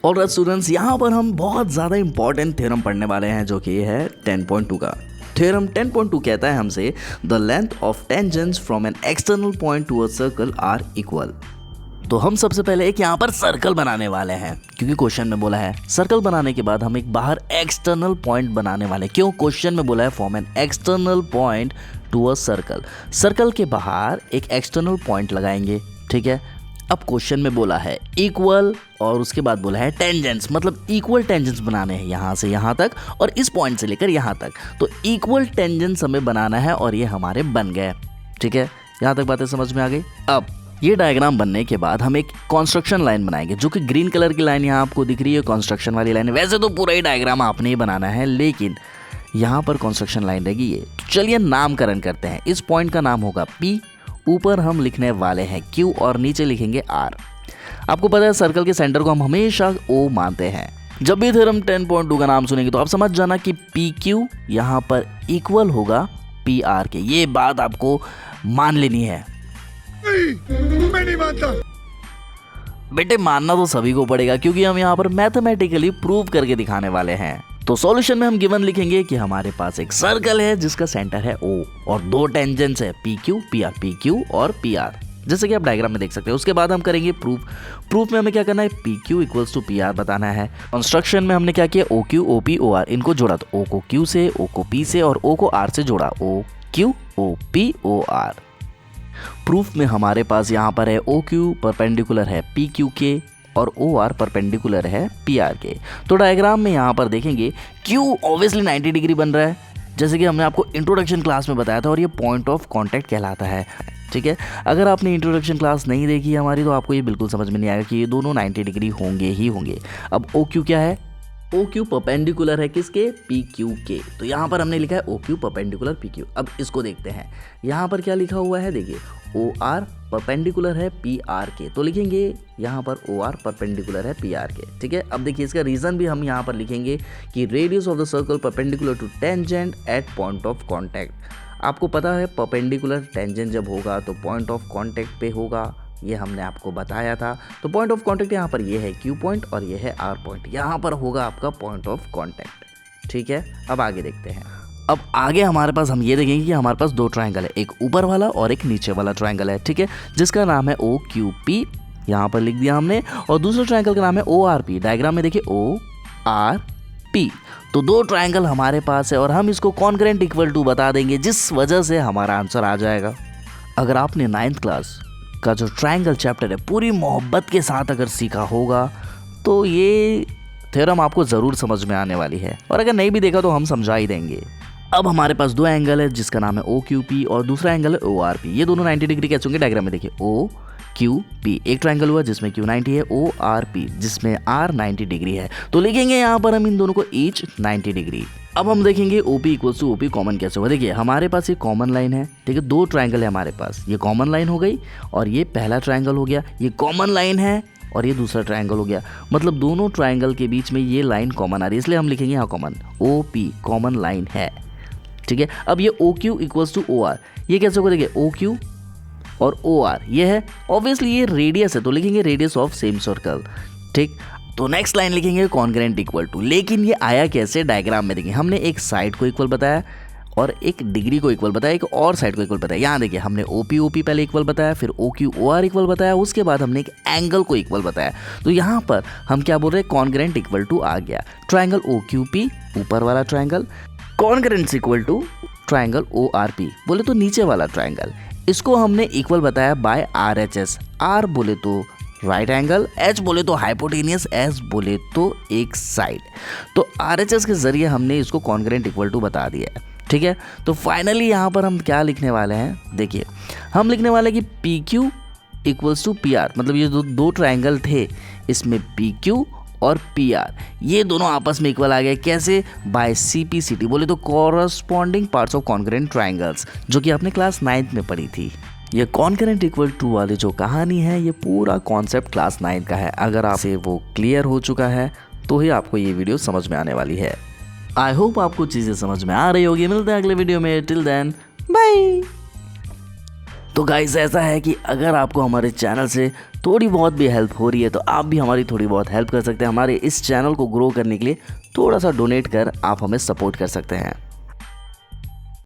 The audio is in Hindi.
ऑलराइट स्टूडेंट्स, यहाँ पर हम बहुत ज़्यादा इंपॉर्टेंट थ्योरम पढ़ने वाले हैं जो कि है 10.2 का। थ्योरम 10.2 कहता है हमसे the length of tangents from an external point to a circle are equal. तो हम सबसे पहले एक यहाँ पर सर्कल बनाने वाले हैं, क्योंकि क्वेश्चन में बोला है सर्कल बनाने के बाद हम एक बाहर एक्सटर्नल पॉइंट बनाने वाले हैं। क्यों? क्वेश्चन में बोला है from an external point to a circle. Circle के बाहर एक एक्सटर्नल पॉइंट लगाएंगे, ठीक है। अब क्वेश्चन में बोला है इक्वल और उसके बाद बोला है टेंजेंट्स, मतलब इक्वल टेंजेंट्स बनाने हैं यहाँ से यहाँ तक और इस पॉइंट से लेकर यहाँ तक। तो इक्वल टेंजेंट्स हमें बनाना है और ये हमारे बन गए, ठीक है। यहाँ तक बातें समझ में आ गई। अब ये डायग्राम बनने के बाद हम एक कंस्ट्रक्शन लाइन बनाएंगे, जो कि ग्रीन कलर की लाइन यहाँ आपको दिख रही है, कंस्ट्रक्शन वाली लाइन है। वैसे तो पूरा ही डायग्राम आपने ही बनाना है, लेकिन यहाँ पर कंस्ट्रक्शन लाइन रहेगी ये। चलिए नामकरण करते हैं। इस पॉइंट का नाम होगा P, ऊपर हम लिखने वाले हैं Q और नीचे लिखेंगे R। आपको पता है सर्कल के सेंटर को हम हमेशा O मानते हैं। जब भी थ्योरम 10.2 का नाम सुनेंगे तो आप समझ जाना कि PQ यहाँ पर इक्वल होगा PR के। ये बात आपको मान लेनी है। मैं नहीं मानता। बेटे मानना तो सभी को पड़ेगा, क्योंकि हम यहाँ पर मैथमेटिकली प्रूव करके दिखाने वाले हैं। तो सॉल्यूशन में हम गिवन लिखेंगे कि हमारे पास एक सर्कल है जिसका सेंटर है O और दो टेंजेंट्स है PQ, PR, PQ और PR, जैसे कि आप डायग्राम में देख सकते हैं। उसके बाद हम करेंगे प्रूफ में हमें क्या करना है, PQ इक्वल्स टू PR बताना है। कंस्ट्रक्शन में हमने क्या किया, OQ, OP, OR इनको जोड़ा, तो O को Q से, O को P से और O को R से जोड़ा, OQ, OP, OR। प्रूफ में हमारे पास यहाँ पर है OQ परपेंडिकुलर है PQ के और OR परपेंडिकुलर है PR के। तो डायग्राम में यहाँ पर देखेंगे Q ऑब्वियसली 90 डिग्री बन रहा है, जैसे कि हमने आपको इंट्रोडक्शन क्लास में बताया था, और ये पॉइंट ऑफ कांटेक्ट कहलाता है, ठीक है। अगर आपने इंट्रोडक्शन क्लास नहीं देखी है हमारी, तो आपको ये बिल्कुल समझ में नहीं आएगा कि ये दोनों 90 डिग्री होंगे ही होंगे। अब OQ क्या है, OQ परपेंडिकुलर है किसके, PQ के। तो यहाँ पर हमने लिखा है OQ परपेंडिकुलर PQ। अब इसको देखते हैं, यहाँ पर क्या लिखा हुआ है, देखिए OR परपेंडिकुलर है PR के, तो लिखेंगे यहाँ पर OR परपेंडिकुलर है PR के, ठीक है। अब देखिए इसका रीज़न भी हम यहाँ पर लिखेंगे कि radius of the circle perpendicular to tangent at point of contact. आपको पता है परपेंडिकुलर टेंजेंट जब होगा तो पॉइंट ऑफ कॉन्टैक्ट पे होगा, ये हमने आपको बताया था। तो पॉइंट ऑफ कांटेक्ट यहाँ पर ये है Q पॉइंट और ये है R पॉइंट, यहाँ पर होगा आपका पॉइंट ऑफ कांटेक्ट, ठीक है। अब आगे देखते हैं। अब आगे हमारे पास हम ये देखेंगे कि हमारे पास दो ट्रायंगल है, एक ऊपर वाला और एक नीचे वाला ट्रायंगल है, ठीक है, जिसका नाम है OQP, यहाँ पर लिख दिया हमने, और दूसरे ट्रायंगल का नाम है ORP। डायग्राम में देखिए ORP। तो दो ट्रायंगल हमारे पास है और हम इसको कॉन्करेंट इक्वल टू बता देंगे, जिस वजह से हमारा आंसर आ जाएगा। अगर आपने 9th क्लास का जो ट्रायंगल चैप्टर है पूरी मोहब्बत के साथ अगर सीखा होगा तो ये थ्योरम आपको ज़रूर समझ में आने वाली है, और अगर नहीं भी देखा तो हम समझा ही देंगे। अब हमारे पास दो एंगल है, जिसका नाम है OQP और दूसरा एंगल है ORP। ये दोनों 90 डिग्री कैसे होंगे, डायग्राम में देखिए OQP एक ट्रायंगल हुआ जिसमें Q 90 है, ORP जिसमें R 90 डिग्री है। तो लिखेंगे यहाँ पर हम इन दोनों को ईच 90 डिग्री। अब हम देखेंगे OP equals to OP common कैसे होगा। देखिए हमारे पास ये कॉमन लाइन है, ठीक है, दो ट्रायंगल है हमारे पास, ये कॉमन लाइन हो गई और ये पहला ट्रायंगल हो गया, ये कॉमन लाइन है और ये दूसरा ट्रायंगल हो गया, मतलब दोनों ट्रायंगल के बीच में ये लाइन कॉमन आ रही है, इसलिए हम लिखेंगे यहाँ कॉमन, OP कॉमन लाइन है, ठीक है। अब ये OQ इक्वल्स टू OR, ये कैसे होगा, देखिए OQ और OR ये है, ऑब्वियसली ये रेडियस है, तो लिखेंगे रेडियस ऑफ सेम सर्कल, ठीक। तो नेक्स्ट लाइन लिखेंगे कॉन्करेंट इक्वल टू। लेकिन ये आया कैसे, डायग्राम में देखिए हमने एक साइड को इक्वल बताया और एक डिग्री को इक्वल बताया, एक और साइड को इक्वल बताया। यहाँ देखिए हमने OP पहले इक्वल बताया, फिर OQ OR इक्वल बताया, उसके बाद हमने एक एंगल को इक्वल बताया। तो यहाँ पर हम क्या बोल रहे हैं, कॉन्करेंट इक्वल टू आ गया। ट्रायंगल OQP ऊपर वाला triangle, concurrent equal to triangle ORP बोले तो नीचे वाला ट्रायंगल, इसको हमने इक्वल बताया बाय RHS। R बोले तो राइट एंगल, H बोले तो हाइपोटेनियस, S बोले तो एक साइड। तो RHS के जरिए हमने इसको कॉन्करेंट इक्वल टू बता दिया है, ठीक है। तो फाइनली यहाँ पर हम क्या लिखने वाले हैं, देखिए हम लिखने वाले हैं कि PQ इक्वल्स टू PR, मतलब ये दो ट्रायंगल थे, इसमें PQ और PR ये दोनों आपस में इक्वल आ गए, कैसे, बाय CPCT बोले तो corresponding parts of concurrent triangles, जो कि आपने क्लास 9th में पढ़ी थी। ये कॉन्करेंट इक्वल टू वाली जो कहानी है, ये पूरा कॉन्सेप्ट क्लास 9 का है। अगर आपसे वो क्लियर हो चुका है तो ही आपको ये वीडियो समझ में आने वाली है। आई होप आपको चीज़ें समझ में आ रही होगी। मिलते हैं अगले वीडियो में, टिल देन बाय। तो गाइस ऐसा है कि अगर आपको हमारे चैनल से थोड़ी बहुत भी हेल्प हो रही है तो आप भी हमारी थोड़ी बहुत हेल्प कर सकते हैं। हमारे इस चैनल को ग्रो करने के लिए थोड़ा सा डोनेट कर आप हमें सपोर्ट कर सकते हैं।